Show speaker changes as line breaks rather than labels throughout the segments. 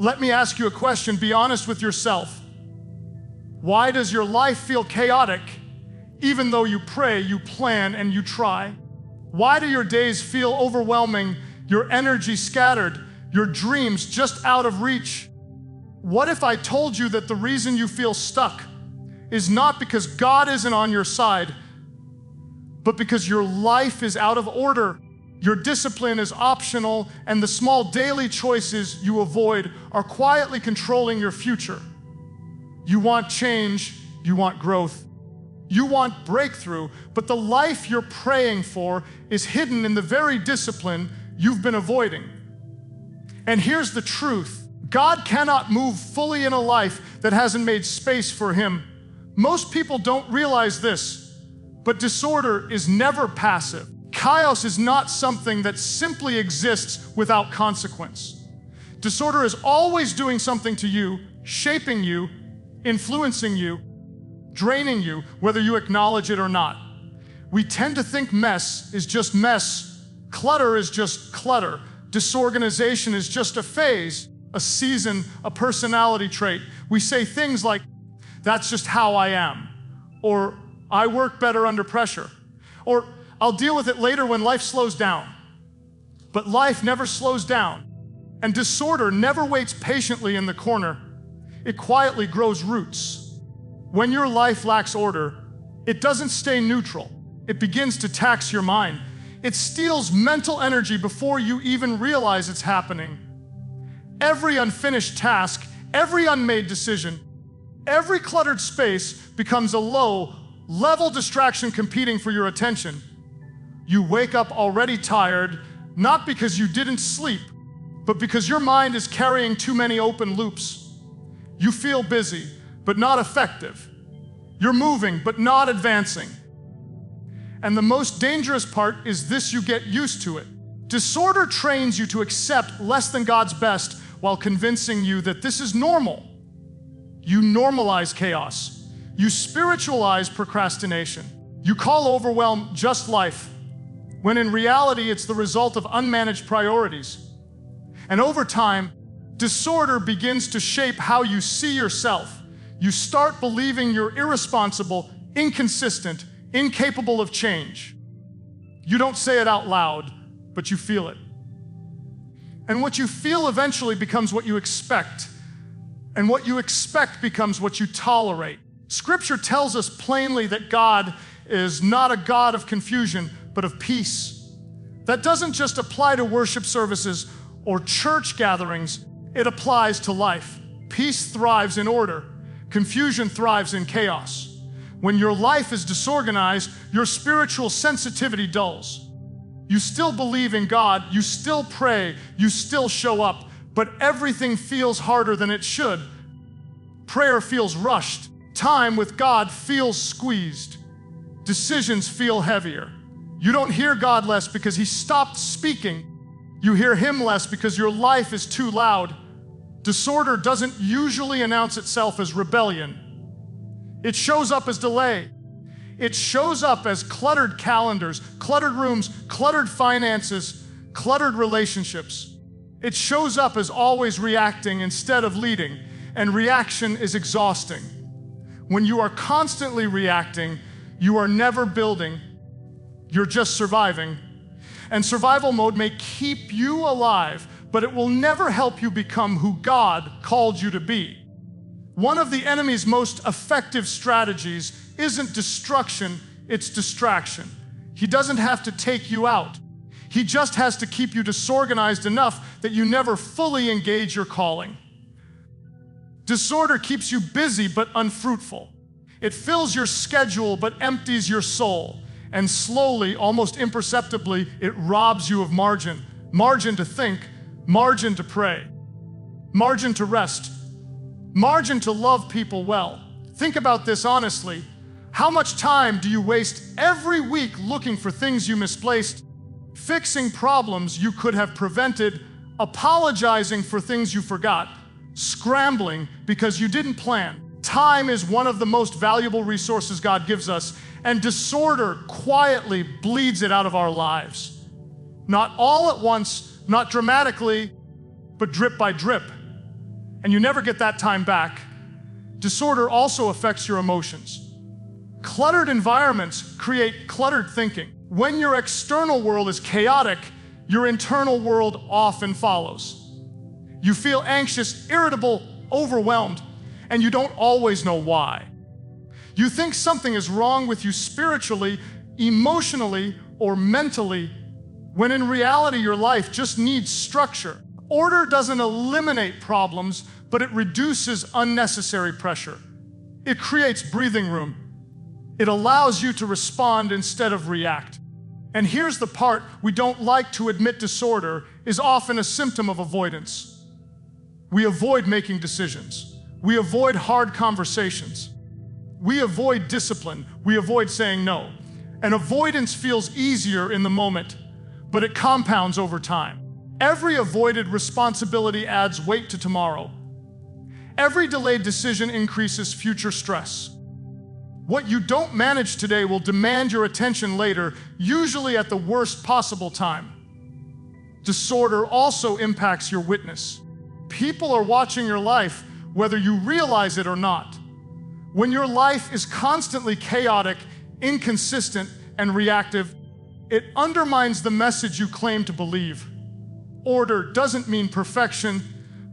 Let me ask you a question. Be honest with yourself. Why does your life feel chaotic even though you pray, you plan, and you try? Why do your days feel overwhelming, your energy scattered, your dreams just out of reach? What if I told you that the reason you feel stuck is not because God isn't on your side, but because your life is out of order, your discipline is optional, and the small daily choices you avoid are quietly controlling your future? You want change, you want growth, you want breakthrough, but the life you're praying for is hidden in the very discipline you've been avoiding. And here's the truth. God cannot move fully in a life that hasn't made space for Him. Most people don't realize this, but disorder is never passive. Chaos is not something that simply exists without consequence. Disorder is always doing something to you, shaping you, influencing you, draining you, whether you acknowledge it or not. We tend to think mess is just mess, clutter is just clutter, disorganization is just a phase, a season, a personality trait. We say things like, that's just how I am, or I work better under pressure, or I'll deal with it later when life slows down. But life never slows down, and disorder never waits patiently in the corner. It quietly grows roots. When your life lacks order, it doesn't stay neutral. It begins to tax your mind. It steals mental energy before you even realize it's happening. Every unfinished task, every unmade decision, every cluttered space becomes a low-level distraction competing for your attention. You wake up already tired, not because you didn't sleep, but because your mind is carrying too many open loops. You feel busy, but not effective. You're moving, but not advancing. And the most dangerous part is this: you get used to it. Disorder trains you to accept less than God's best while convincing you that this is normal. You normalize chaos. You spiritualize procrastination. You call overwhelm just life, when in reality it's the result of unmanaged priorities. And over time, disorder begins to shape how you see yourself. You start believing you're irresponsible, inconsistent, incapable of change. You don't say it out loud, but you feel it. And what you feel eventually becomes what you expect. And what you expect becomes what you tolerate. Scripture tells us plainly that God is not a God of confusion, but of peace. That doesn't just apply to worship services or church gatherings, it applies to life. Peace thrives in order. Confusion thrives in chaos. When your life is disorganized, your spiritual sensitivity dulls. You still believe in God, you still pray, you still show up, but everything feels harder than it should. Prayer feels rushed. Time with God feels squeezed. Decisions feel heavier. You don't hear God less because He stopped speaking. You hear Him less because your life is too loud. Disorder doesn't usually announce itself as rebellion. It shows up as delay. It shows up as cluttered calendars, cluttered rooms, cluttered finances, cluttered relationships. It shows up as always reacting instead of leading, and reaction is exhausting. When you are constantly reacting, you are never building, you're just surviving. And survival mode may keep you alive, but it will never help you become who God called you to be. One of the enemy's most effective strategies isn't destruction, it's distraction. He doesn't have to take you out. He just has to keep you disorganized enough that you never fully engage your calling. Disorder keeps you busy but unfruitful. It fills your schedule but empties your soul. And slowly, almost imperceptibly, it robs you of margin. Margin to think, margin to pray, margin to rest, margin to love people well. Think about this honestly. How much time do you waste every week looking for things you misplaced, fixing problems you could have prevented, apologizing for things you forgot, scrambling because you didn't plan? Time is one of the most valuable resources God gives us, and disorder quietly bleeds it out of our lives. Not all at once, not dramatically, but drip by drip. and you never get that time back. Disorder also affects your emotions. Cluttered environments create cluttered thinking. When your external world is chaotic, your internal world often follows. You feel anxious, irritable, overwhelmed, and you don't always know why. You think something is wrong with you spiritually, emotionally, or mentally, when in reality your life just needs structure. Order doesn't eliminate problems, but it reduces unnecessary pressure. It creates breathing room. It allows you to respond instead of react. And here's the part we don't like to admit: disorder is often a symptom of avoidance. We avoid making decisions. We avoid hard conversations. We avoid discipline. We avoid saying no. And avoidance feels easier in the moment, but it compounds over time. Every avoided responsibility adds weight to tomorrow. Every delayed decision increases future stress. What you don't manage today will demand your attention later, usually at the worst possible time. Disorder also impacts your witness. People are watching your life, whether you realize it or not. When your life is constantly chaotic, inconsistent, and reactive, it undermines the message you claim to believe. Order doesn't mean perfection,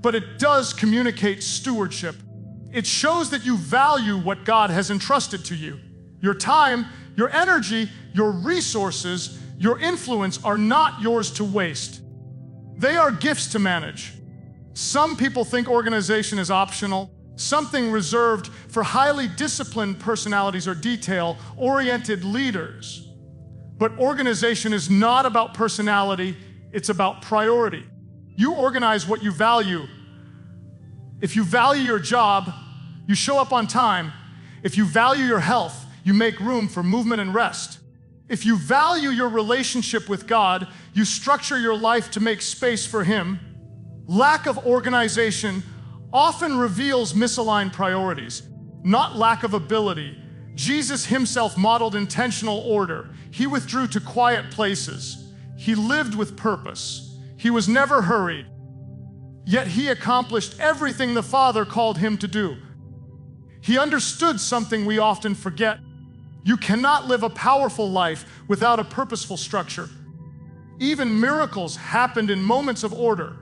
but it does communicate stewardship. It shows that you value what God has entrusted to you. Your time, your energy, your resources, your influence are not yours to waste. They are gifts to manage. Some people think organization is optional, something reserved for highly disciplined personalities or detail-oriented leaders. But organization is not about personality, it's about priority. You organize what you value. If you value your job, you show up on time. If you value your health, you make room for movement and rest. If you value your relationship with God, you structure your life to make space for Him. Lack of organization often reveals misaligned priorities, not lack of ability. Jesus Himself modeled intentional order. He withdrew to quiet places. He lived with purpose. He was never hurried. Yet He accomplished everything the Father called Him to do. He understood something we often forget. You cannot live a powerful life without a purposeful structure. Even miracles happened in moments of order.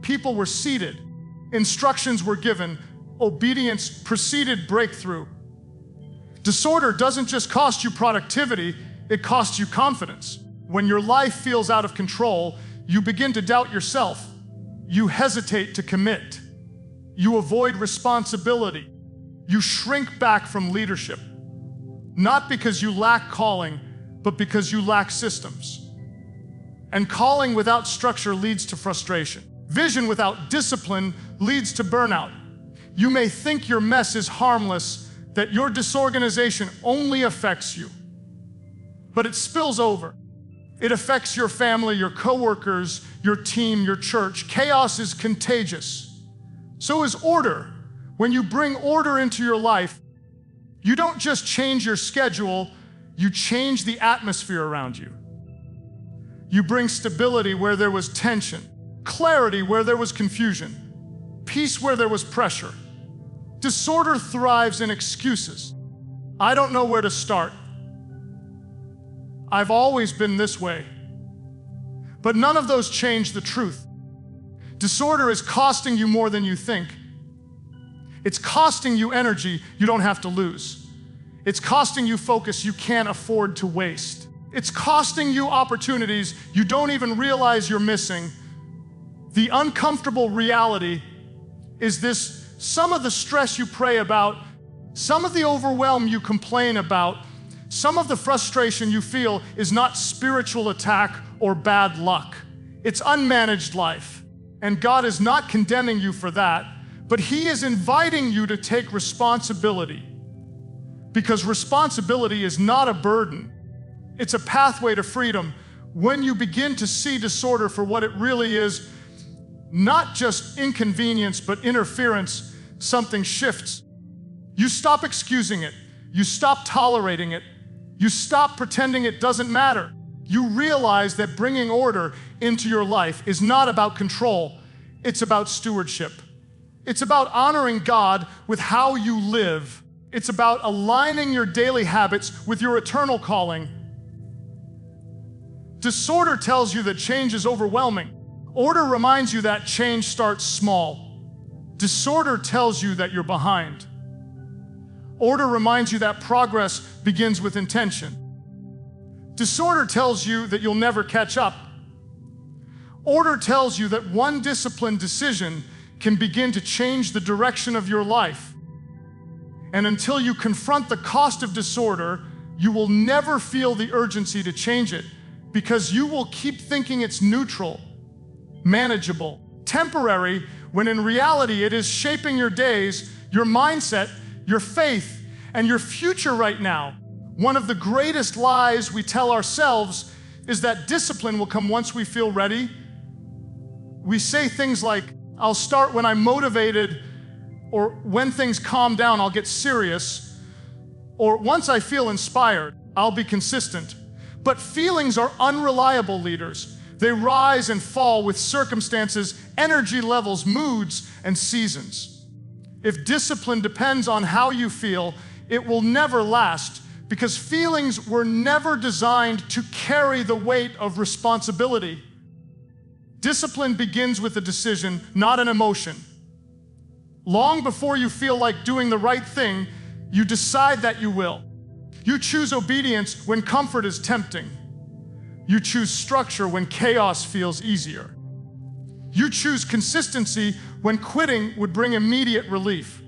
People were seated. Instructions were given. Obedience preceded breakthrough. Disorder doesn't just cost you productivity, it costs you confidence. When your life feels out of control, you begin to doubt yourself. You hesitate to commit. You avoid responsibility. You shrink back from leadership. Not because you lack calling, but because you lack systems. And calling without structure leads to frustration. Vision without discipline leads to burnout. You may think your mess is harmless, that your disorganization only affects you. But it spills over. It affects your family, your coworkers, your team, your church. Chaos is contagious. So is order. When you bring order into your life, you don't just change your schedule, you change the atmosphere around you. You bring stability where there was tension, clarity where there was confusion, peace where there was pressure. Disorder thrives in excuses. I don't know where to start. I've always been this way. But none of those change the truth. Disorder is costing you more than you think. It's costing you energy you don't have to lose. It's costing you focus you can't afford to waste. It's costing you opportunities you don't even realize you're missing. The uncomfortable reality is this: some of the stress you pray about, some of the overwhelm you complain about, some of the frustration you feel is not spiritual attack or bad luck. It's unmanaged life. And God is not condemning you for that, but He is inviting you to take responsibility. Because responsibility is not a burden. It's a pathway to freedom. When you begin to see disorder for what it really is, not just inconvenience, but interference, something shifts. You stop excusing it. You stop tolerating it. You stop pretending it doesn't matter. You realize that bringing order into your life is not about control, it's about stewardship. It's about honoring God with how you live. It's about aligning your daily habits with your eternal calling. Disorder tells you that change is overwhelming. Order reminds you that change starts small. Disorder tells you that you're behind. Order reminds you that progress begins with intention. Disorder tells you that you'll never catch up. Order tells you that one disciplined decision can begin to change the direction of your life. And until you confront the cost of disorder, you will never feel the urgency to change it, because you will keep thinking it's neutral, manageable, temporary, when in reality it is shaping your days, your mindset, your faith, and your future right now. One of the greatest lies we tell ourselves is that discipline will come once we feel ready. We say things like, I'll start when I'm motivated, or when things calm down, I'll get serious, or once I feel inspired, I'll be consistent. But feelings are unreliable leaders. They rise and fall with circumstances, energy levels, moods, and seasons. If discipline depends on how you feel, it will never last, because feelings were never designed to carry the weight of responsibility. Discipline begins with a decision, not an emotion. Long before you feel like doing the right thing, you decide that you will. You choose obedience when comfort is tempting. You choose structure when chaos feels easier. You choose consistency when quitting would bring immediate relief.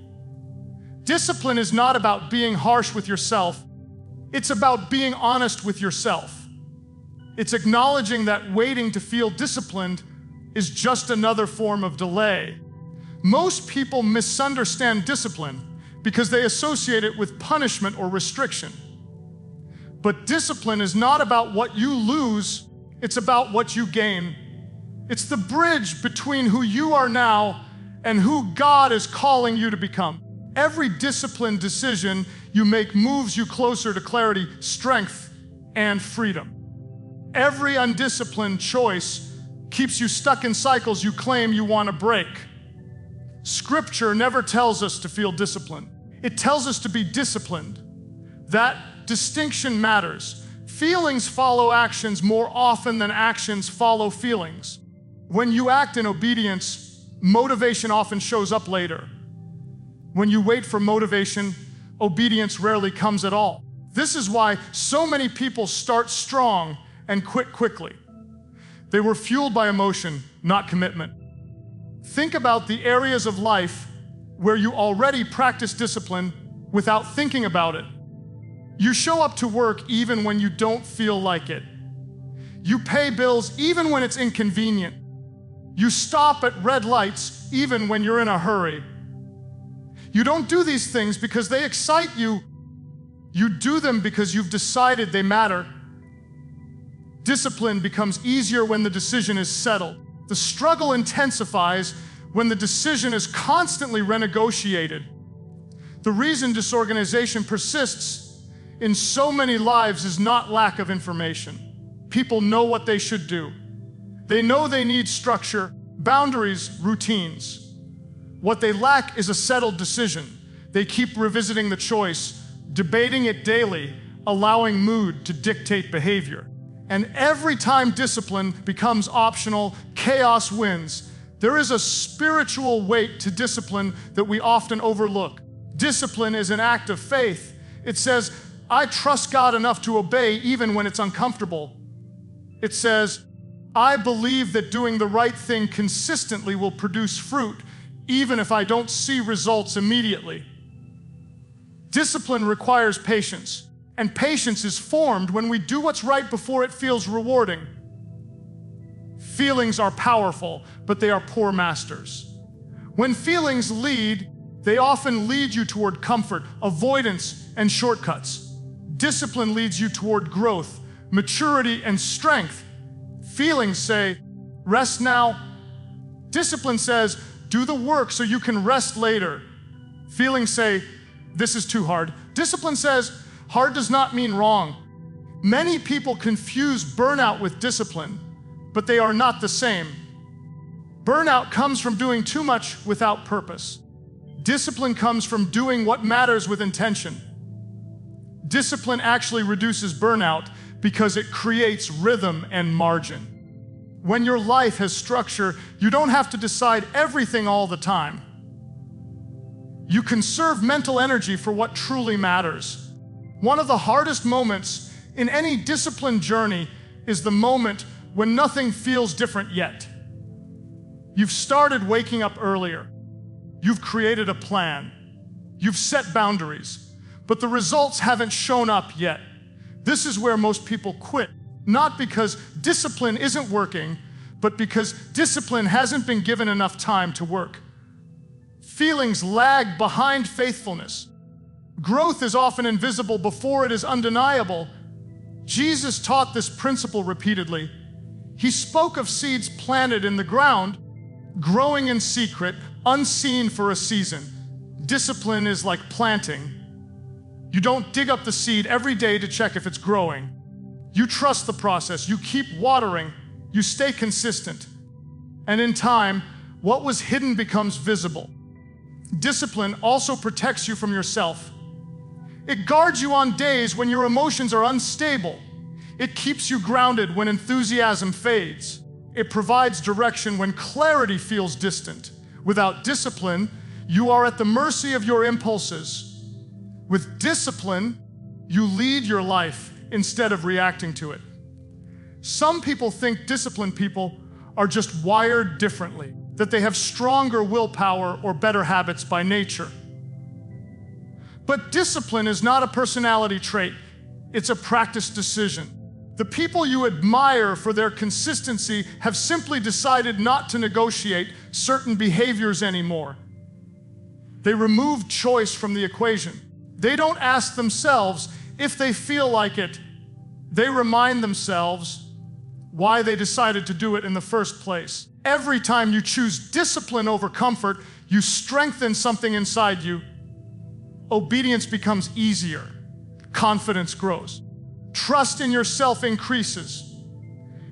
Discipline is not about being harsh with yourself. It's about being honest with yourself. It's acknowledging that waiting to feel disciplined is just another form of delay. Most people misunderstand discipline because they associate it with punishment or restriction. But discipline is not about what you lose, it's about what you gain. It's the bridge between who you are now and who God is calling you to become. Every disciplined decision you make moves you closer to clarity, strength, and freedom. Every undisciplined choice keeps you stuck in cycles you claim you want to break. Scripture never tells us to feel disciplined. It tells us to be disciplined. That distinction matters. Feelings follow actions more often than actions follow feelings. When you act in obedience, motivation often shows up later. When you wait for motivation, obedience rarely comes at all. This is why so many people start strong and quit quickly. They were fueled by emotion, not commitment. Think about the areas of life where you already practice discipline without thinking about it. You show up to work even when you don't feel like it. You pay bills even when it's inconvenient. You stop at red lights even when you're in a hurry. You don't do these things because they excite you. You do them because you've decided they matter. Discipline becomes easier when the decision is settled. The struggle intensifies when the decision is constantly renegotiated. The reason disorganization persists in so many lives is not lack of information. People know what they should do. They know they need structure, boundaries, routines. What they lack is a settled decision. They keep revisiting the choice, debating it daily, allowing mood to dictate behavior. And every time discipline becomes optional, chaos wins. There is a spiritual weight to discipline that we often overlook. Discipline is an act of faith. It says, I trust God enough to obey even when it's uncomfortable. It says, I believe that doing the right thing consistently will produce fruit, even if I don't see results immediately. Discipline requires patience, and patience is formed when we do what's right before it feels rewarding. Feelings are powerful, but they are poor masters. When feelings lead, they often lead you toward comfort, avoidance, and shortcuts. Discipline leads you toward growth, maturity, and strength. Feelings say, rest now. Discipline says, do the work so you can rest later. Feelings say, this is too hard. Discipline says, hard does not mean wrong. Many people confuse burnout with discipline, but they are not the same. Burnout comes from doing too much without purpose. Discipline comes from doing what matters with intention. Discipline actually reduces burnout because it creates rhythm and margin. When your life has structure, you don't have to decide everything all the time. You conserve mental energy for what truly matters. One of the hardest moments in any disciplined journey is the moment when nothing feels different yet. You've started waking up earlier. You've created a plan. You've set boundaries, but the results haven't shown up yet. This is where most people quit, not because discipline isn't working, but because discipline hasn't been given enough time to work. Feelings lag behind faithfulness. Growth is often invisible before it is undeniable. Jesus taught this principle repeatedly. He spoke of seeds planted in the ground, growing in secret, unseen for a season. Discipline is like planting. You don't dig up the seed every day to check if it's growing. You trust the process, you keep watering, you stay consistent. And in time, what was hidden becomes visible. Discipline also protects you from yourself. It guards you on days when your emotions are unstable. It keeps you grounded when enthusiasm fades. It provides direction when clarity feels distant. Without discipline, you are at the mercy of your impulses. With discipline, you lead your life instead of reacting to it. Some people think disciplined people are just wired differently, that they have stronger willpower or better habits by nature. But discipline is not a personality trait, it's a practice decision. The people you admire for their consistency have simply decided not to negotiate certain behaviors anymore. They remove choice from the equation. They don't ask themselves if they feel like it. They remind themselves why they decided to do it in the first place. Every time you choose discipline over comfort, you strengthen something inside you. Obedience becomes easier. Confidence grows. Trust in yourself increases.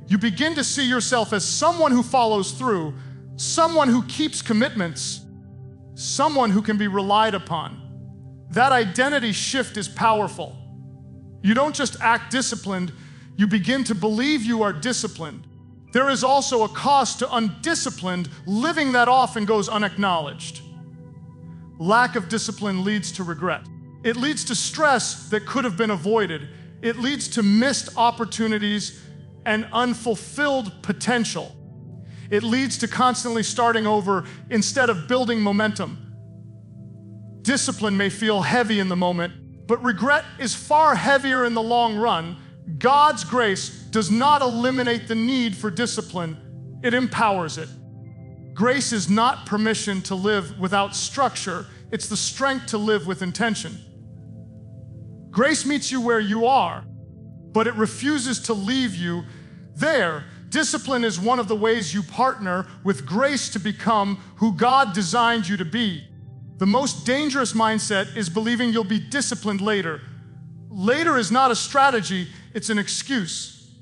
You begin to see yourself as someone who follows through, someone who keeps commitments, someone who can be relied upon. That identity shift is powerful. You don't just act disciplined, you begin to believe you are disciplined. There is also a cost to undisciplined living that often goes unacknowledged. Lack of discipline leads to regret. It leads to stress that could have been avoided. It leads to missed opportunities and unfulfilled potential. It leads to constantly starting over instead of building momentum. Discipline may feel heavy in the moment, but regret is far heavier in the long run. God's grace does not eliminate the need for discipline, it empowers it. Grace is not permission to live without structure, it's the strength to live with intention. Grace meets you where you are, but it refuses to leave you there. Discipline is one of the ways you partner with grace to become who God designed you to be. The most dangerous mindset is believing you'll be disciplined later. Later is not a strategy, it's an excuse.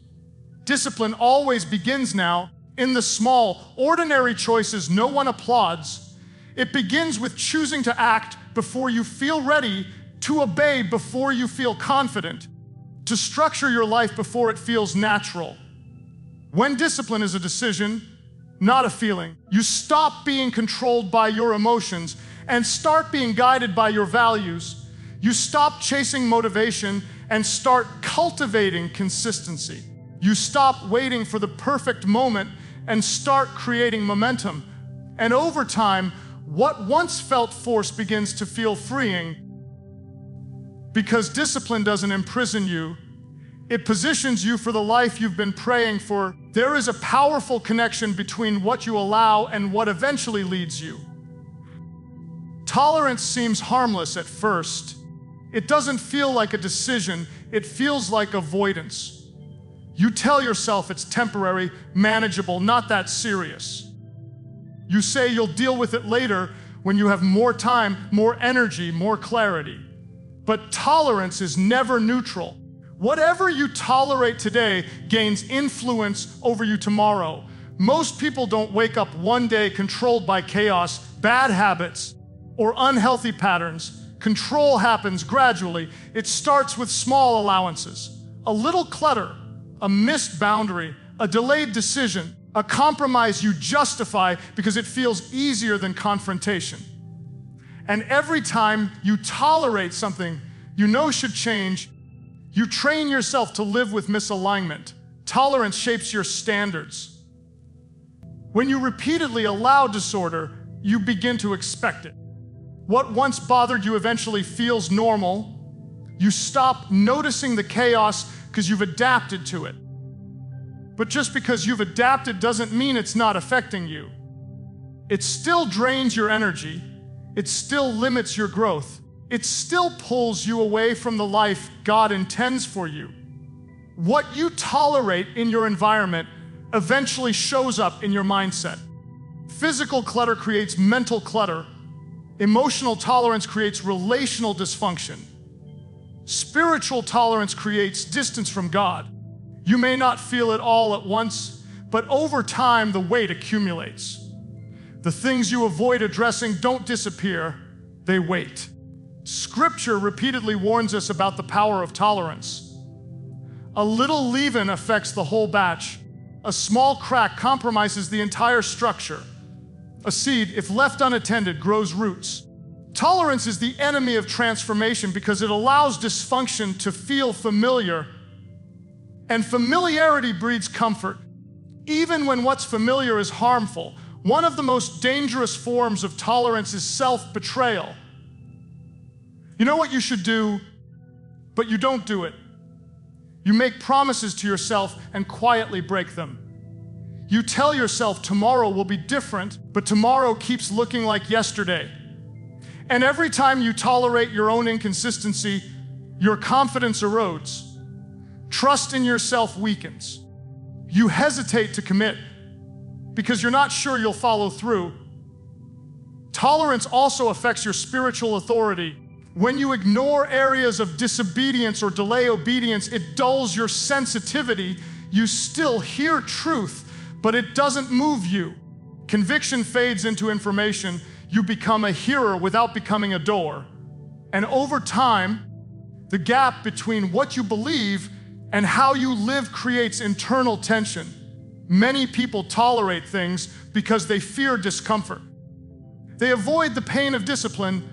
Discipline always begins now, in the small, ordinary choices no one applauds. It begins with choosing to act before you feel ready, to obey before you feel confident, to structure your life before it feels natural. When discipline is a decision, not a feeling, you stop being controlled by your emotions and start being guided by your values. You stop chasing motivation and start cultivating consistency. You stop waiting for the perfect moment and start creating momentum. And over time, what once felt forced begins to feel freeing. Because discipline doesn't imprison you, it positions you for the life you've been praying for. There is a powerful connection between what you allow and what eventually leads you. Tolerance seems harmless at first. It doesn't feel like a decision, it feels like avoidance. You tell yourself it's temporary, manageable, not that serious. You say you'll deal with it later when you have more time, more energy, more clarity. But tolerance is never neutral. Whatever you tolerate today gains influence over you tomorrow. Most people don't wake up one day controlled by chaos, bad habits, or unhealthy patterns. Control happens gradually. It starts with small allowances. A little clutter, a missed boundary, a delayed decision, a compromise you justify because it feels easier than confrontation. And every time you tolerate something you know should change, you train yourself to live with misalignment. Tolerance shapes your standards. When you repeatedly allow disorder, you begin to expect it. What once bothered you eventually feels normal. You stop noticing the chaos because you've adapted to it. But just because you've adapted doesn't mean it's not affecting you. It still drains your energy. It still limits your growth. It still pulls you away from the life God intends for you. What you tolerate in your environment eventually shows up in your mindset. Physical clutter creates mental clutter. Emotional tolerance creates relational dysfunction. Spiritual tolerance creates distance from God. You may not feel it all at once, but over time the weight accumulates. The things you avoid addressing don't disappear, they wait. Scripture repeatedly warns us about the power of tolerance. A little leaven affects the whole batch. A small crack compromises the entire structure. A seed, if left unattended, grows roots. Tolerance is the enemy of transformation because it allows dysfunction to feel familiar, and familiarity breeds comfort. Even when what's familiar is harmful, one of the most dangerous forms of tolerance is self-betrayal. You know what you should do, but you don't do it. You make promises to yourself and quietly break them. You tell yourself tomorrow will be different, but tomorrow keeps looking like yesterday. And every time you tolerate your own inconsistency, your confidence erodes. Trust in yourself weakens. You hesitate to commit because you're not sure you'll follow through. Tolerance also affects your spiritual authority. When you ignore areas of disobedience or delay obedience, it dulls your sensitivity. You still hear truth, but it doesn't move you. Conviction fades into information. You become a hearer without becoming a doer. And over time, the gap between what you believe and how you live creates internal tension. Many people tolerate things because they fear discomfort. They avoid the pain of discipline,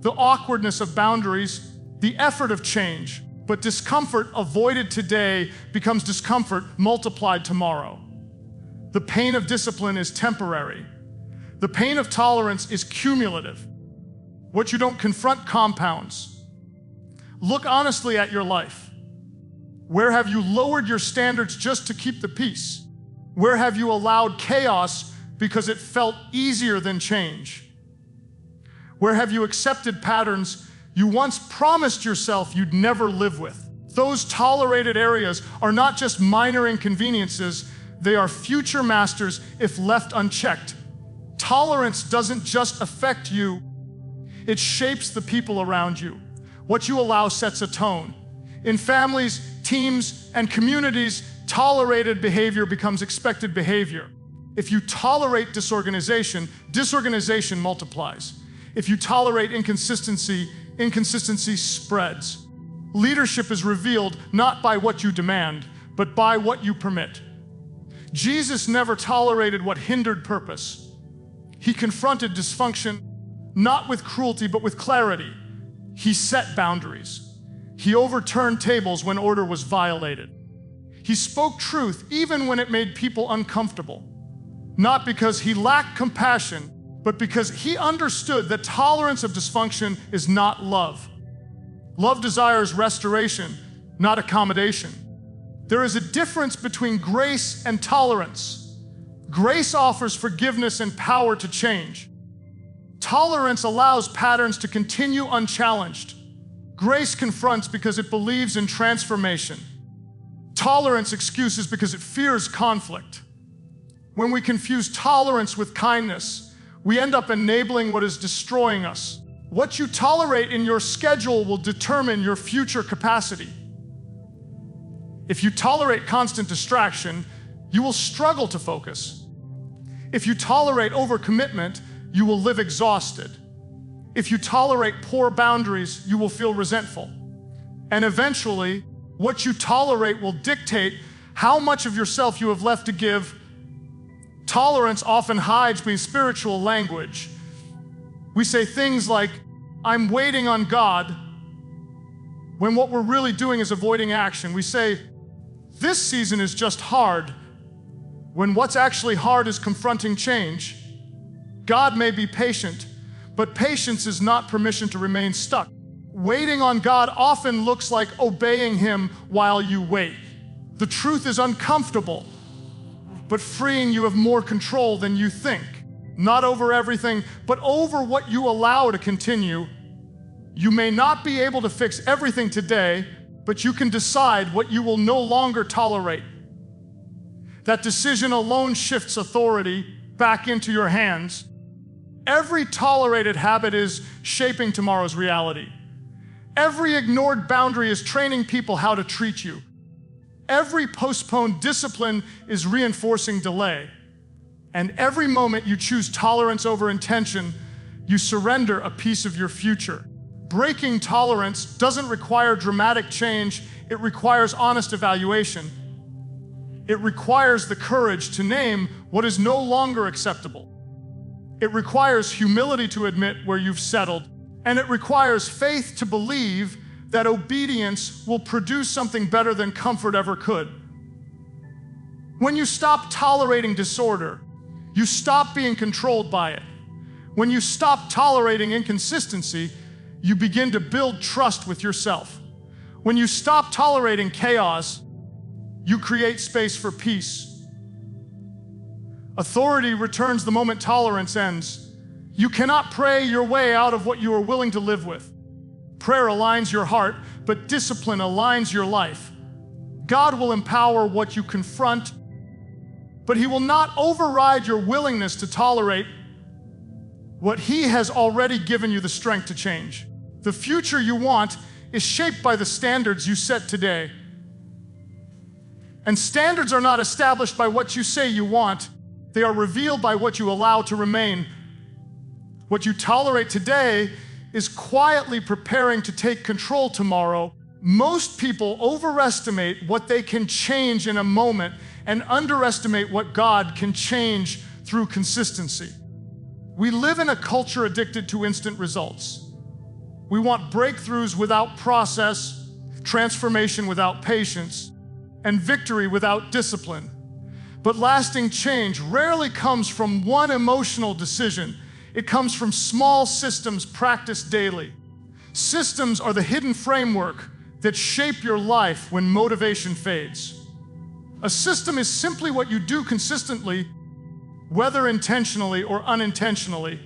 the awkwardness of boundaries, the effort of change. But discomfort avoided today becomes discomfort multiplied tomorrow. The pain of discipline is temporary. The pain of tolerance is cumulative. What you don't confront compounds. Look honestly at your life. Where have you lowered your standards just to keep the peace? Where have you allowed chaos because it felt easier than change? Where have you accepted patterns you once promised yourself you'd never live with? Those tolerated areas are not just minor inconveniences, they are future masters if left unchecked. Tolerance doesn't just affect you, it shapes the people around you. What you allow sets a tone. In families, teams, and communities, tolerated behavior becomes expected behavior. If you tolerate disorganization, disorganization multiplies. If you tolerate inconsistency, inconsistency spreads. Leadership is revealed not by what you demand, but by what you permit. Jesus never tolerated what hindered purpose. He confronted dysfunction, not with cruelty, but with clarity. He set boundaries. He overturned tables when order was violated. He spoke truth even when it made people uncomfortable. Not because he lacked compassion, but because he understood that tolerance of dysfunction is not love. Love desires restoration, not accommodation. There is a difference between grace and tolerance. Grace offers forgiveness and power to change. Tolerance allows patterns to continue unchallenged. Grace confronts because it believes in transformation. Tolerance excuses because it fears conflict. When we confuse tolerance with kindness, we end up enabling what is destroying us. What you tolerate in your schedule will determine your future capacity. If you tolerate constant distraction, you will struggle to focus. If you tolerate overcommitment, you will live exhausted. If you tolerate poor boundaries, you will feel resentful. And eventually, what you tolerate will dictate how much of yourself you have left to give. Tolerance often hides behind spiritual language. We say things like, "I'm waiting on God," when what we're really doing is avoiding action. We say, "This season is just hard," when what's actually hard is confronting change. God may be patient, but patience is not permission to remain stuck. Waiting on God often looks like obeying Him while you wait. The truth is uncomfortable, but freeing you of more control than you think. Not over everything, but over what you allow to continue. You may not be able to fix everything today, but you can decide what you will no longer tolerate. That decision alone shifts authority back into your hands. Every tolerated habit is shaping tomorrow's reality. Every ignored boundary is training people how to treat you. Every postponed discipline is reinforcing delay. And every moment you choose tolerance over intention, you surrender a piece of your future. Breaking tolerance doesn't require dramatic change, it requires honest evaluation. It requires the courage to name what is no longer acceptable. It requires humility to admit where you've settled, and it requires faith to believe that obedience will produce something better than comfort ever could. When you stop tolerating disorder, you stop being controlled by it. When you stop tolerating inconsistency, you begin to build trust with yourself. When you stop tolerating chaos, you create space for peace. Authority returns the moment tolerance ends. You cannot pray your way out of what you are willing to live with. Prayer aligns your heart, but discipline aligns your life. God will empower what you confront, but He will not override your willingness to tolerate what He has already given you the strength to change. The future you want is shaped by the standards you set today. And standards are not established by what you say you want. They are revealed by what you allow to remain. What you tolerate today is quietly preparing to take control tomorrow. Most people overestimate what they can change in a moment and underestimate what God can change through consistency. We live in a culture addicted to instant results. We want breakthroughs without process, transformation without patience, and victory without discipline. But lasting change rarely comes from one emotional decision. It comes from small systems practiced daily. Systems are the hidden framework that shape your life when motivation fades. A system is simply what you do consistently, whether intentionally or unintentionally.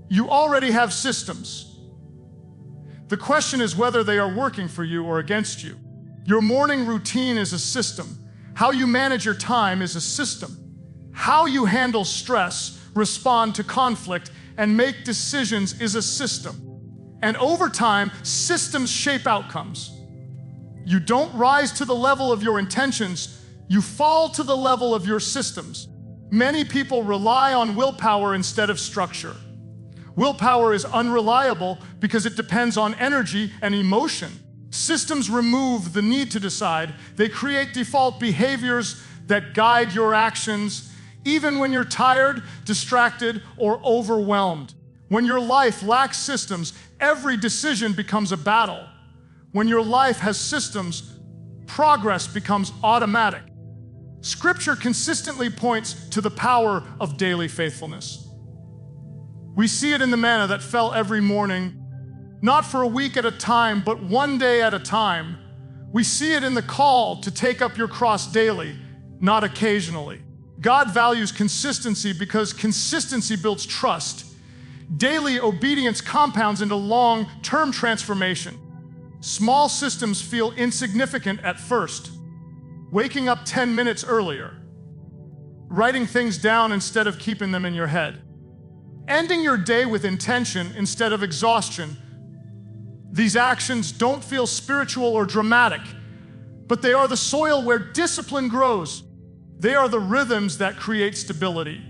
You already have systems. The question is whether they are working for you or against you. Your morning routine is a system. How you manage your time is a system. How you handle stress, respond to conflict, and make decisions is a system. And over time, systems shape outcomes. You don't rise to the level of your intentions, you fall to the level of your systems. Many people rely on willpower instead of structure. Willpower is unreliable because it depends on energy and emotion. Systems remove the need to decide. They create default behaviors that guide your actions, even when you're tired, distracted, or overwhelmed. When your life lacks systems, every decision becomes a battle. When your life has systems, progress becomes automatic. Scripture consistently points to the power of daily faithfulness. We see it in the manna that fell every morning, not for a week at a time, but one day at a time. We see it in the call to take up your cross daily, not occasionally. God values consistency because consistency builds trust. Daily obedience compounds into long-term transformation. Small systems feel insignificant at first. Waking up 10 minutes earlier, writing things down instead of keeping them in your head, ending your day with intention instead of exhaustion. These actions don't feel spiritual or dramatic, but they are the soil where discipline grows. They are the rhythms that create stability.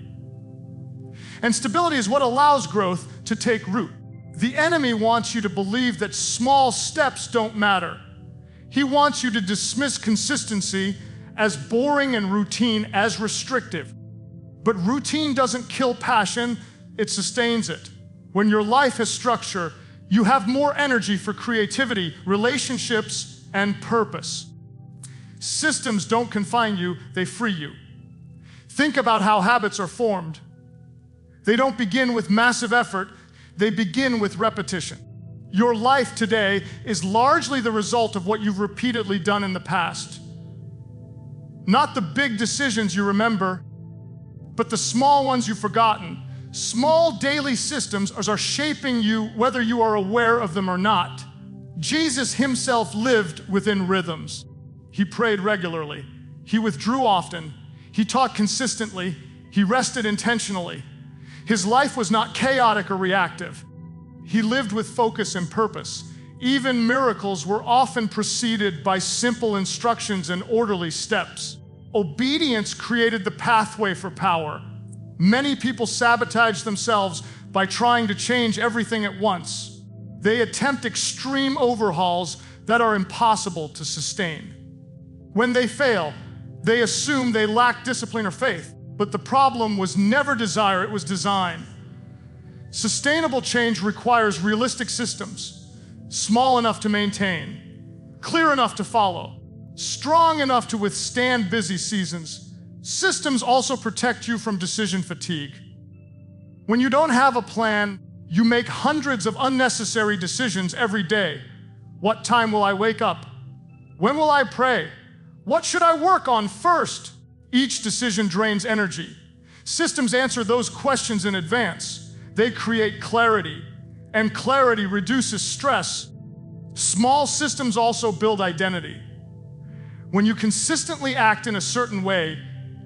And stability is what allows growth to take root. The enemy wants you to believe that small steps don't matter. He wants you to dismiss consistency as boring and routine as restrictive. But routine doesn't kill passion, it sustains it. When your life has structure, you have more energy for creativity, relationships, and purpose. Systems don't confine you, they free you. Think about how habits are formed. They don't begin with massive effort, they begin with repetition. Your life today is largely the result of what you've repeatedly done in the past. Not the big decisions you remember, but the small ones you've forgotten. Small daily systems are shaping you whether you are aware of them or not. Jesus himself lived within rhythms. He prayed regularly. He withdrew often. He taught consistently. He rested intentionally. His life was not chaotic or reactive. He lived with focus and purpose. Even miracles were often preceded by simple instructions and orderly steps. Obedience created the pathway for power. Many people sabotage themselves by trying to change everything at once. They attempt extreme overhauls that are impossible to sustain. When they fail, they assume they lack discipline or faith. But the problem was never desire, it was design. Sustainable change requires realistic systems, small enough to maintain, clear enough to follow, strong enough to withstand busy seasons. Systems also protect you from decision fatigue. When you don't have a plan, you make hundreds of unnecessary decisions every day. What time will I wake up? When will I pray? What should I work on first? Each decision drains energy. Systems answer those questions in advance. They create clarity, and clarity reduces stress. Small systems also build identity. When you consistently act in a certain way,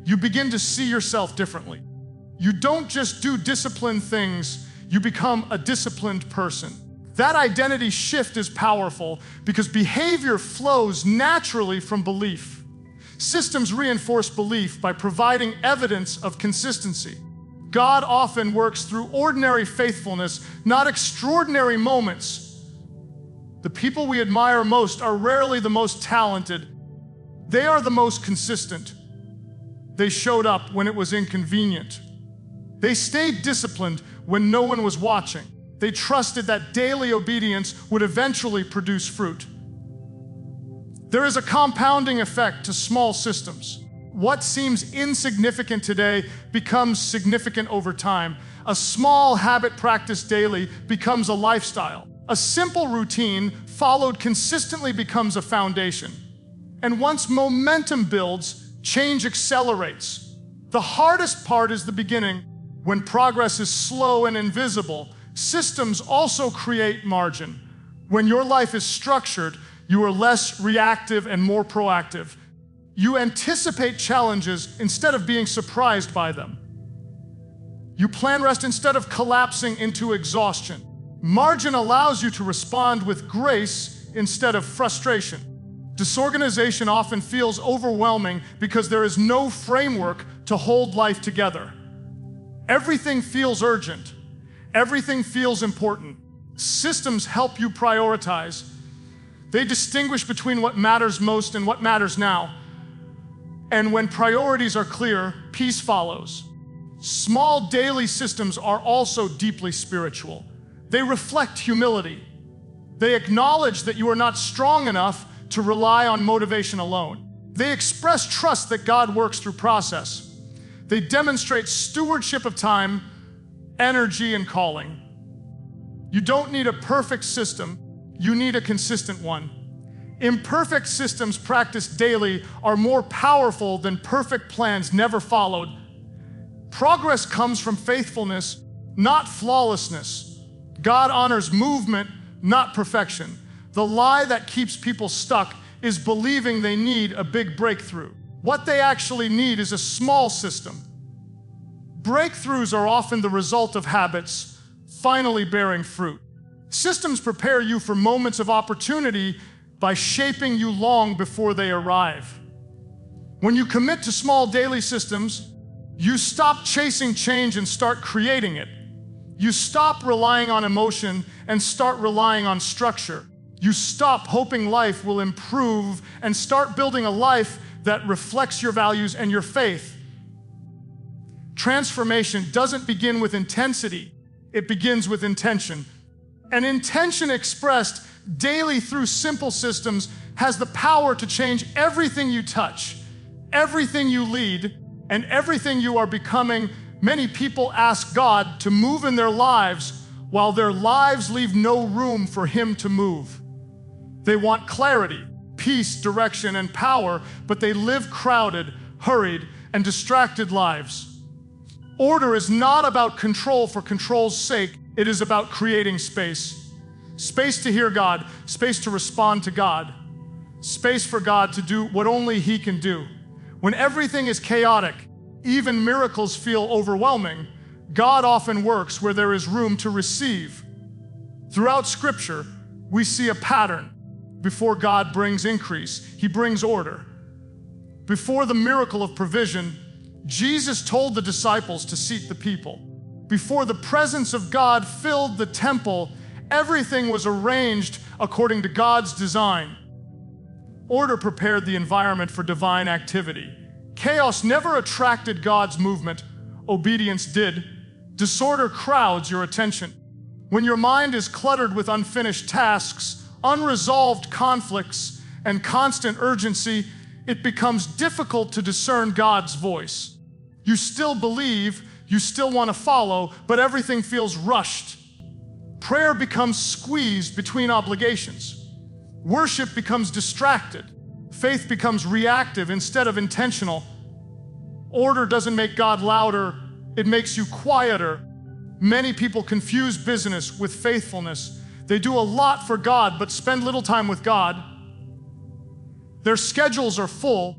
you begin to see yourself differently. You don't just do disciplined things, you become a disciplined person. That identity shift is powerful because behavior flows naturally from belief. Systems reinforce belief by providing evidence of consistency. God often works through ordinary faithfulness, not extraordinary moments. The people we admire most are rarely the most talented. They are the most consistent. They showed up when it was inconvenient. They stayed disciplined when no one was watching. They trusted that daily obedience would eventually produce fruit. There is a compounding effect to small systems. What seems insignificant today becomes significant over time. A small habit practiced daily becomes a lifestyle. A simple routine followed consistently becomes a foundation. And once momentum builds, change accelerates. The hardest part is the beginning, when progress is slow and invisible. Systems also create margin. When your life is structured, you are less reactive and more proactive. You anticipate challenges instead of being surprised by them. You plan rest instead of collapsing into exhaustion. Margin allows you to respond with grace instead of frustration. Disorganization often feels overwhelming because there is no framework to hold life together. Everything feels urgent. Everything feels important. Systems help you prioritize. They distinguish between what matters most and what matters now. And when priorities are clear, peace follows. Small daily systems are also deeply spiritual. They reflect humility. They acknowledge that you are not strong enough to rely on motivation alone. They express trust that God works through process. They demonstrate stewardship of time, energy, and calling. You don't need a perfect system, you need a consistent one. Imperfect systems practiced daily are more powerful than perfect plans never followed. Progress comes from faithfulness, not flawlessness. God honors movement, not perfection. The lie that keeps people stuck is believing they need a big breakthrough. What they actually need is a small system. Breakthroughs are often the result of habits finally bearing fruit. Systems prepare you for moments of opportunity by shaping you long before they arrive. When you commit to small daily systems, You stop chasing change and start creating it. You stop relying on emotion and start relying on structure. You stop hoping life will improve and start building a life that reflects your values and your faith. Transformation doesn't begin with intensity, it begins with intention. And intention expressed daily through simple systems has the power to change everything you touch, everything you lead, and everything you are becoming. Many people ask God to move in their lives while their lives leave no room for Him to move. They want clarity, peace, direction, and power, but they live crowded, hurried, and distracted lives. Order is not about control for control's sake. It is about creating space. Space to hear God, space to respond to God, space for God to do what only He can do. When everything is chaotic, even miracles feel overwhelming, God often works where there is room to receive. Throughout Scripture, we see a pattern. Before God brings increase, He brings order. Before the miracle of provision, Jesus told the disciples to seat the people. Before the presence of God filled the temple, everything was arranged according to God's design. Order prepared the environment for divine activity. Chaos never attracted God's movement. Obedience did. Disorder crowds your attention. When your mind is cluttered with unfinished tasks, unresolved conflicts, and constant urgency, it becomes difficult to discern God's voice. You still believe, you still want to follow, but everything feels rushed. Prayer becomes squeezed between obligations. Worship becomes distracted. Faith becomes reactive instead of intentional. Order doesn't make God louder, it makes you quieter. Many people confuse business with faithfulness. They do a lot for God, but spend little time with God. Their schedules are full,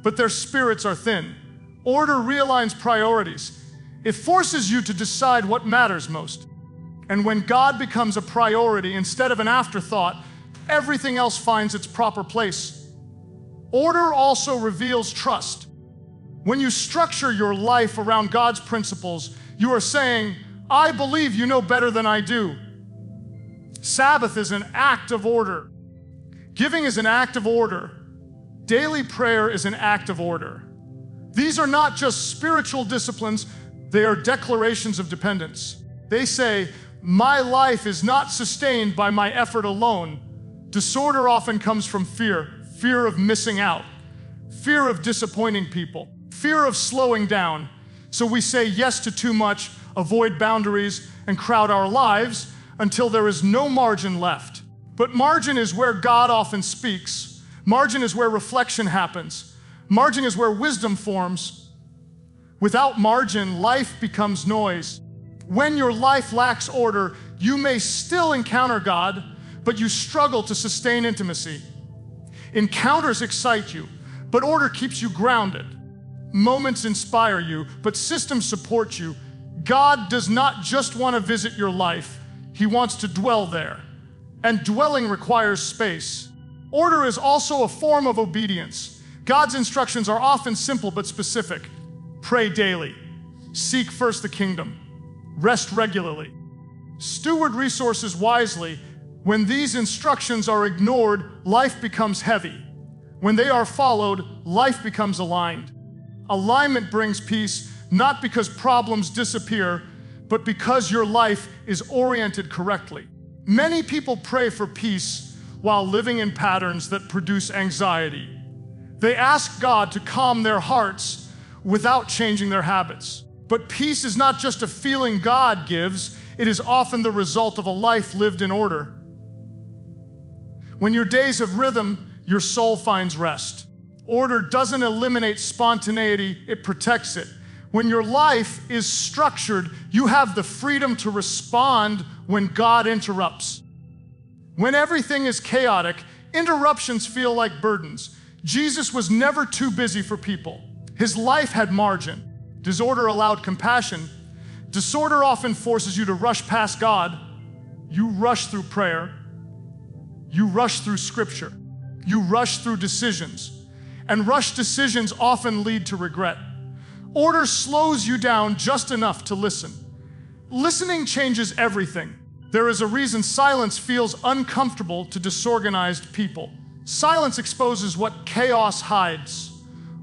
but their spirits are thin. Order realigns priorities. It forces you to decide what matters most. And when God becomes a priority instead of an afterthought, everything else finds its proper place. Order also reveals trust. When you structure your life around God's principles, you are saying, I believe you know better than I do. Sabbath is an act of order. Giving is an act of order. Daily prayer is an act of order. These are not just spiritual disciplines, they are declarations of dependence. They say, my life is not sustained by my effort alone. Disorder often comes from fear of missing out, fear of disappointing people, fear of slowing down. So we say yes to too much, avoid boundaries, and crowd our lives until there is no margin left. But margin is where God often speaks. Margin is where reflection happens. Margin is where wisdom forms. Without margin, life becomes noise. When your life lacks order, you may still encounter God, but you struggle to sustain intimacy. Encounters excite you, but order keeps you grounded. Moments inspire you, but systems support you. God does not just want to visit your life, He wants to dwell there. And dwelling requires space. Order is also a form of obedience. God's instructions are often simple but specific. Pray daily. Seek first the kingdom. Rest regularly. Steward resources wisely. When these instructions are ignored, life becomes heavy. When they are followed, life becomes aligned. Alignment brings peace, not because problems disappear, but because your life is oriented correctly. Many people pray for peace while living in patterns that produce anxiety. They ask God to calm their hearts without changing their habits. But peace is not just a feeling God gives, it is often the result of a life lived in order. When your days have rhythm, your soul finds rest. Order doesn't eliminate spontaneity, it protects it. When your life is structured, you have the freedom to respond when God interrupts. When everything is chaotic, interruptions feel like burdens. Jesus was never too busy for people. His life had margin. Disorder allowed compassion. Disorder often forces you to rush past God. You rush through prayer. You rush through scripture. You rush through decisions. And rushed decisions often lead to regret. Order slows you down just enough to listen. Listening changes everything. There is a reason silence feels uncomfortable to disorganized people. Silence exposes what chaos hides.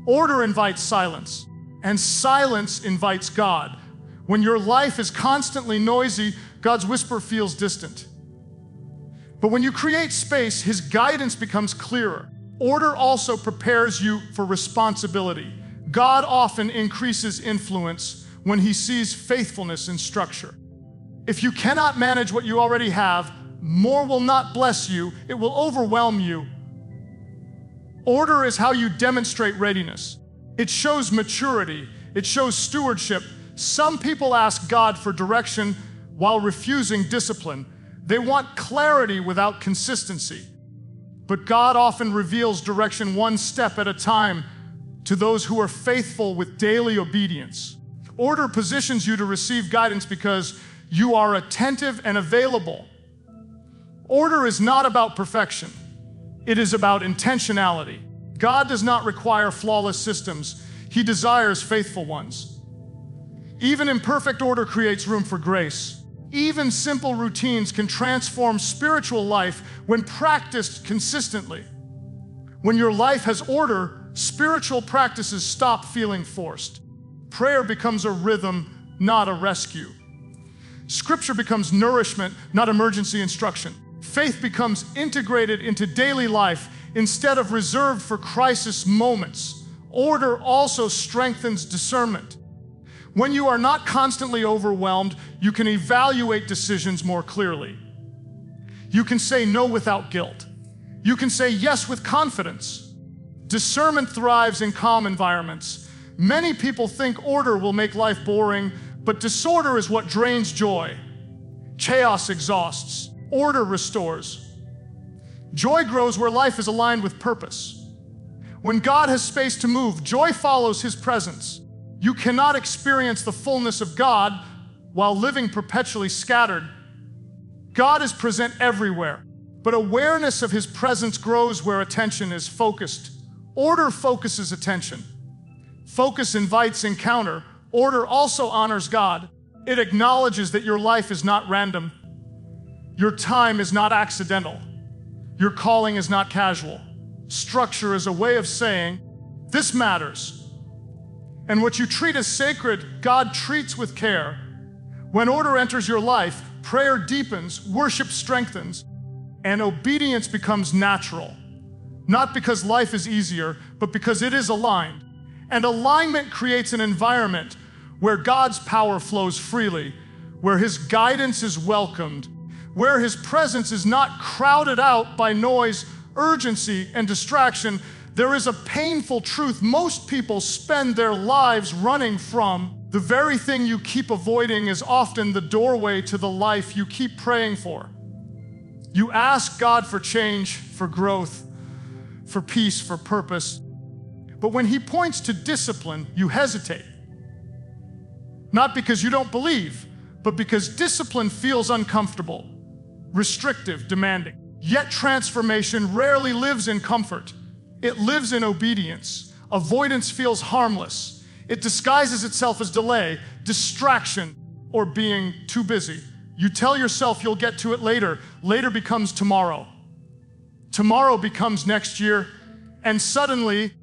Order invites silence, and silence invites God. When your life is constantly noisy, God's whisper feels distant. But when you create space, His guidance becomes clearer. Order also prepares you for responsibility. God often increases influence when He sees faithfulness in structure. If you cannot manage what you already have, more will not bless you, it will overwhelm you. Order is how you demonstrate readiness. It shows maturity, it shows stewardship. Some people ask God for direction while refusing discipline. They want clarity without consistency. But God often reveals direction one step at a time to those who are faithful with daily obedience. Order positions you to receive guidance because you are attentive and available. Order is not about perfection. It is about intentionality. God does not require flawless systems. He desires faithful ones. Even imperfect order creates room for grace. Even simple routines can transform spiritual life when practiced consistently. When your life has order, spiritual practices stop feeling forced. Prayer becomes a rhythm, not a rescue. Scripture becomes nourishment, not emergency instruction. Faith becomes integrated into daily life instead of reserved for crisis moments. Order also strengthens discernment. When you are not constantly overwhelmed, you can evaluate decisions more clearly. You can say no without guilt. You can say yes with confidence. Discernment thrives in calm environments. Many people think order will make life boring, but disorder is what drains joy. Chaos exhausts. Order restores. Joy grows where life is aligned with purpose. When God has space to move, joy follows His presence. You cannot experience the fullness of God while living perpetually scattered. God is present everywhere, but awareness of His presence grows where attention is focused. Order focuses attention. Focus invites encounter. Order also honors God. It acknowledges that your life is not random. Your time is not accidental. Your calling is not casual. Structure is a way of saying, this matters. And what you treat as sacred, God treats with care. When order enters your life, prayer deepens, worship strengthens, and obedience becomes natural. Not because life is easier, but because it is aligned. And alignment creates an environment where God's power flows freely, where His guidance is welcomed, where His presence is not crowded out by noise, urgency, and distraction. There is a painful truth. Most people spend their lives running from. The very thing you keep avoiding is often the doorway to the life you keep praying for. You ask God for change, for growth, for peace, for purpose. But when He points to discipline, you hesitate. Not because you don't believe, but because discipline feels uncomfortable, restrictive, demanding. Yet transformation rarely lives in comfort. It lives in obedience. Avoidance feels harmless. It disguises itself as delay, distraction, or being too busy. You tell yourself you'll get to it later. Later becomes tomorrow. Tomorrow becomes next year, and suddenly,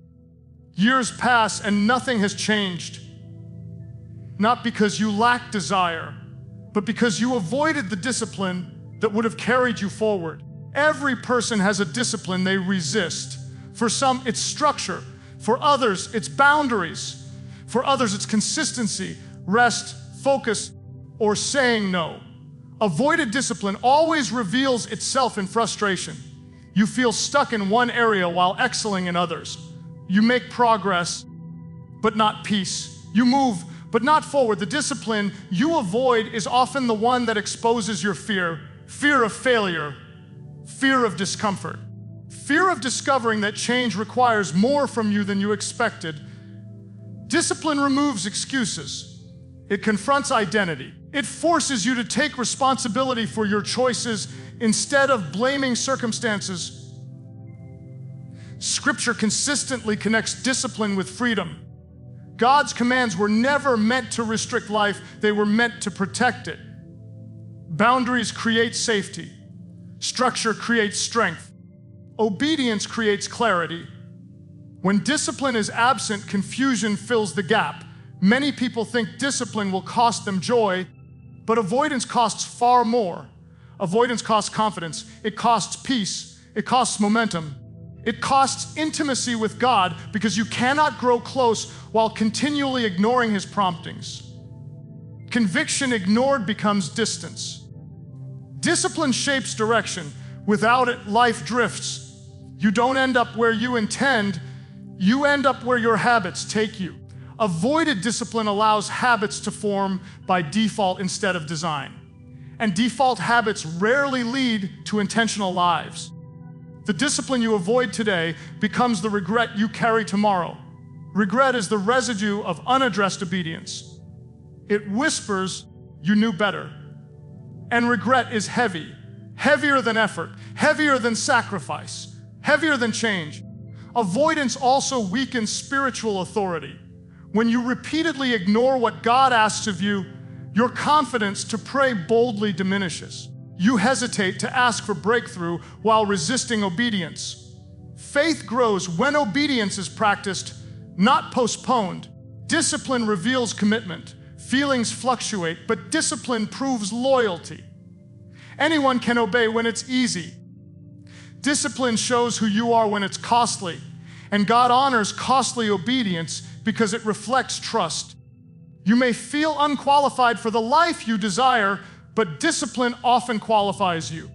years pass and nothing has changed. Not because you lack desire, but because you avoided the discipline that would have carried you forward. Every person has a discipline they resist. For some, it's structure. For others, it's boundaries. For others, it's consistency, rest, focus, or saying no. Avoided discipline always reveals itself in frustration. You feel stuck in one area while excelling in others. You make progress, but not peace. You move, but not forward. The discipline you avoid is often the one that exposes your fear. Fear of failure, fear of discomfort. Fear of discovering that change requires more from you than you expected. Discipline removes excuses. It confronts identity. It forces you to take responsibility for your choices instead of blaming circumstances. Scripture consistently connects discipline with freedom. God's commands were never meant to restrict life, they were meant to protect it. Boundaries create safety. Structure creates strength. Obedience creates clarity. When discipline is absent, confusion fills the gap. Many people think discipline will cost them joy, but avoidance costs far more. Avoidance costs confidence. It costs peace. It costs momentum. It costs intimacy with God because you cannot grow close while continually ignoring His promptings. Conviction ignored becomes distance. Discipline shapes direction. Without it, life drifts. You don't end up where you intend, you end up where your habits take you. Avoided discipline allows habits to form by default instead of design. And default habits rarely lead to intentional lives. The discipline you avoid today becomes the regret you carry tomorrow. Regret is the residue of unaddressed obedience. It whispers, "You knew better." And regret is heavy, heavier than effort, heavier than sacrifice, heavier than change. Avoidance also weakens spiritual authority. When you repeatedly ignore what God asks of you, your confidence to pray boldly diminishes. You hesitate to ask for breakthrough while resisting obedience. Faith grows when obedience is practiced, not postponed. Discipline reveals commitment. Feelings fluctuate, but discipline proves loyalty. Anyone can obey when it's easy. Discipline shows who you are when it's costly, and God honors costly obedience because it reflects trust. You may feel unqualified for the life you desire, but discipline often qualifies you.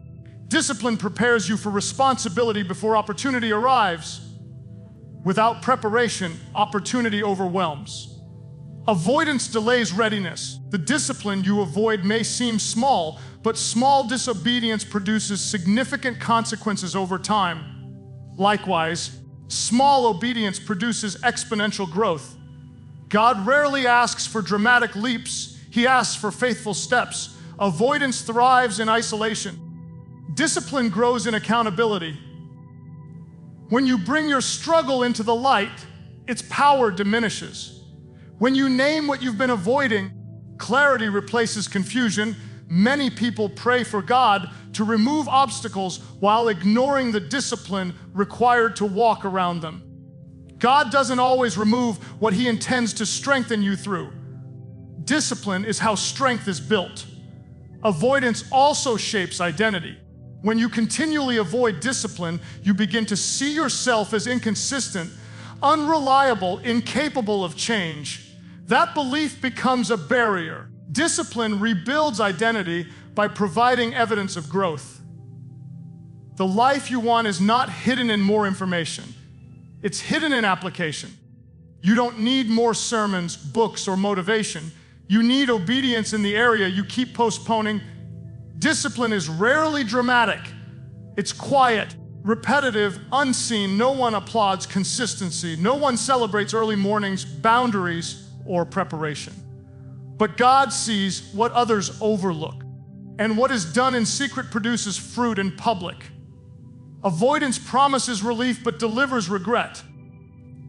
Discipline prepares you for responsibility before opportunity arrives. Without preparation, opportunity overwhelms. Avoidance delays readiness. The discipline you avoid may seem small, but small disobedience produces significant consequences over time. Likewise, small obedience produces exponential growth. God rarely asks for dramatic leaps. He asks for faithful steps. Avoidance thrives in isolation. Discipline grows in accountability. When you bring your struggle into the light, its power diminishes. When you name what you've been avoiding, clarity replaces confusion. Many people pray for God to remove obstacles while ignoring the discipline required to walk around them. God doesn't always remove what He intends to strengthen you through. Discipline is how strength is built. Avoidance also shapes identity. When you continually avoid discipline, you begin to see yourself as inconsistent, unreliable, incapable of change. That belief becomes a barrier. Discipline rebuilds identity by providing evidence of growth. The life you want is not hidden in more information. It's hidden in application. You don't need more sermons, books, or motivation. You need obedience in the area you keep postponing. Discipline is rarely dramatic. It's quiet, repetitive, unseen. No one applauds consistency. No one celebrates early mornings, boundaries, or preparation. But God sees what others overlook, and what is done in secret produces fruit in public. Avoidance promises relief but delivers regret.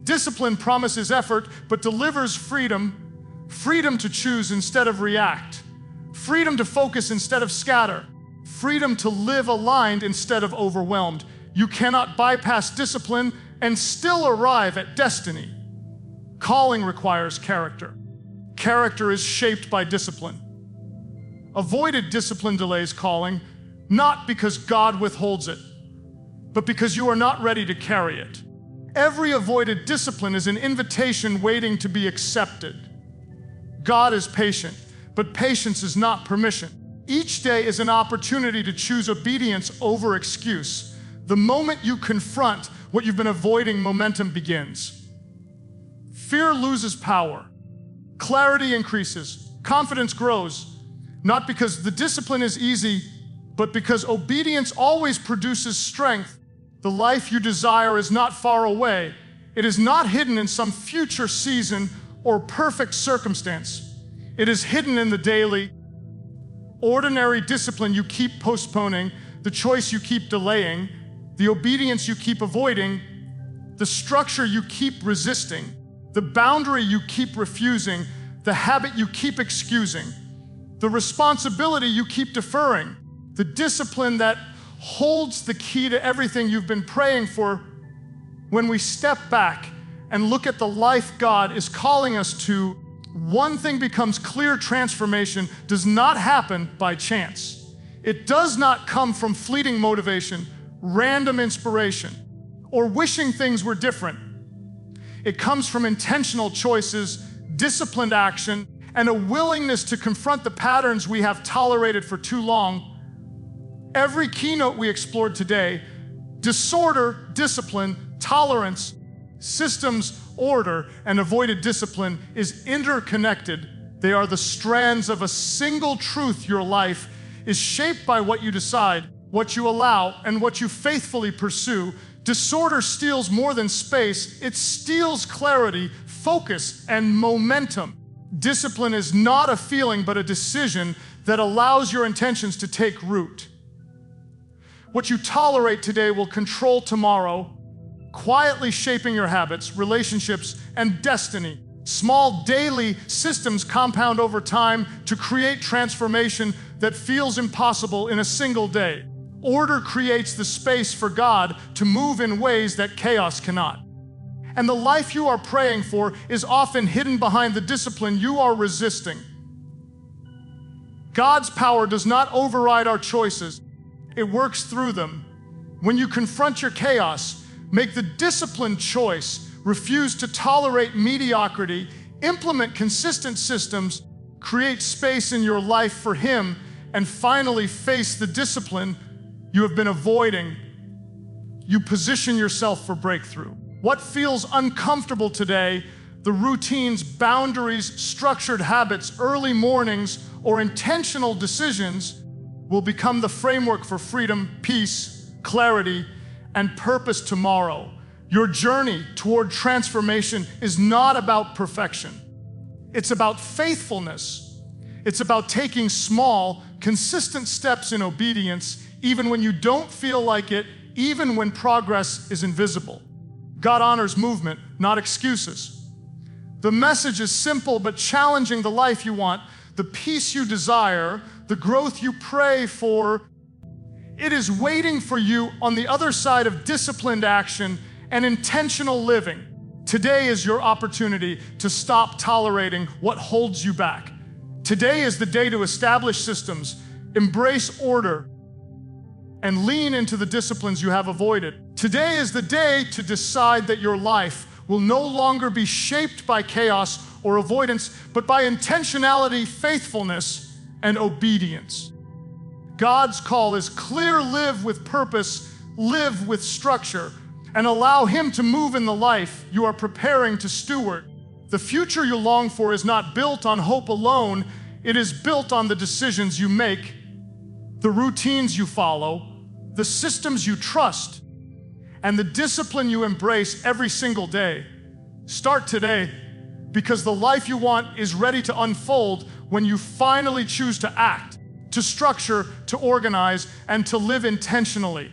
Discipline promises effort but delivers freedom, freedom to choose instead of react, freedom to focus instead of scatter, freedom to live aligned instead of overwhelmed. You cannot bypass discipline and still arrive at destiny. Calling requires character. Character is shaped by discipline. Avoided discipline delays calling, not because God withholds it, but because you are not ready to carry it. Every avoided discipline is an invitation waiting to be accepted. God is patient, but patience is not permission. Each day is an opportunity to choose obedience over excuse. The moment you confront what you've been avoiding, momentum begins. Fear loses power. Clarity increases. Confidence grows. Not because the discipline is easy, but because obedience always produces strength. The life you desire is not far away. It is not hidden in some future season or perfect circumstance. It is hidden in the daily, ordinary discipline you keep postponing, the choice you keep delaying, the obedience you keep avoiding, the structure you keep resisting. the boundary you keep refusing, the habit you keep excusing, the responsibility you keep deferring, the discipline that holds the key to everything you've been praying for. When we step back and look at the life God is calling us to, one thing becomes clear: transformation does not happen by chance. It does not come from fleeting motivation, random inspiration, or wishing things were different. It comes from intentional choices, disciplined action, and a willingness to confront the patterns we have tolerated for too long. Every keynote we explored today, disorder, discipline, tolerance, systems, order, and avoided discipline, is interconnected. They are the strands of a single truth. Your life is shaped by what you decide, what you allow, and what you faithfully pursue. Disorder steals more than space. It steals clarity, focus, and momentum. Discipline is not a feeling, but a decision that allows your intentions to take root. What you tolerate today will control tomorrow, quietly shaping your habits, relationships, and destiny. Small daily systems compound over time to create transformation that feels impossible in a single day. Order creates the space for God to move in ways that chaos cannot. And the life you are praying for is often hidden behind the discipline you are resisting. God's power does not override our choices. It works through them. When you confront your chaos, make the disciplined choice. Refuse to tolerate mediocrity. Implement consistent systems. Create space in your life for Him. And finally, face the discipline you have been avoiding. You position yourself for breakthrough. What feels uncomfortable today, the routines, boundaries, structured habits, early mornings, or intentional decisions, will become the framework for freedom, peace, clarity, and purpose tomorrow. Your journey toward transformation is not about perfection. It's about faithfulness. It's about taking small, consistent steps in obedience, even when you don't feel like it, even when progress is invisible. God honors movement, not excuses. The message is simple but challenging: the life you want, the peace you desire, the growth you pray for. It is waiting for you on the other side of disciplined action and intentional living. Today is your opportunity to stop tolerating what holds you back. Today is the day to establish systems, embrace order, and lean into the disciplines you have avoided. Today is the day to decide that your life will no longer be shaped by chaos or avoidance, but by intentionality, faithfulness, and obedience. God's call is clear: live with purpose, live with structure, and allow Him to move in the life you are preparing to steward. The future you long for is not built on hope alone. It is built on the decisions you make, the routines you follow, the systems you trust, and the discipline you embrace every single day. Start today, because the life you want is ready to unfold when you finally choose to act, to structure, to organize, and to live intentionally.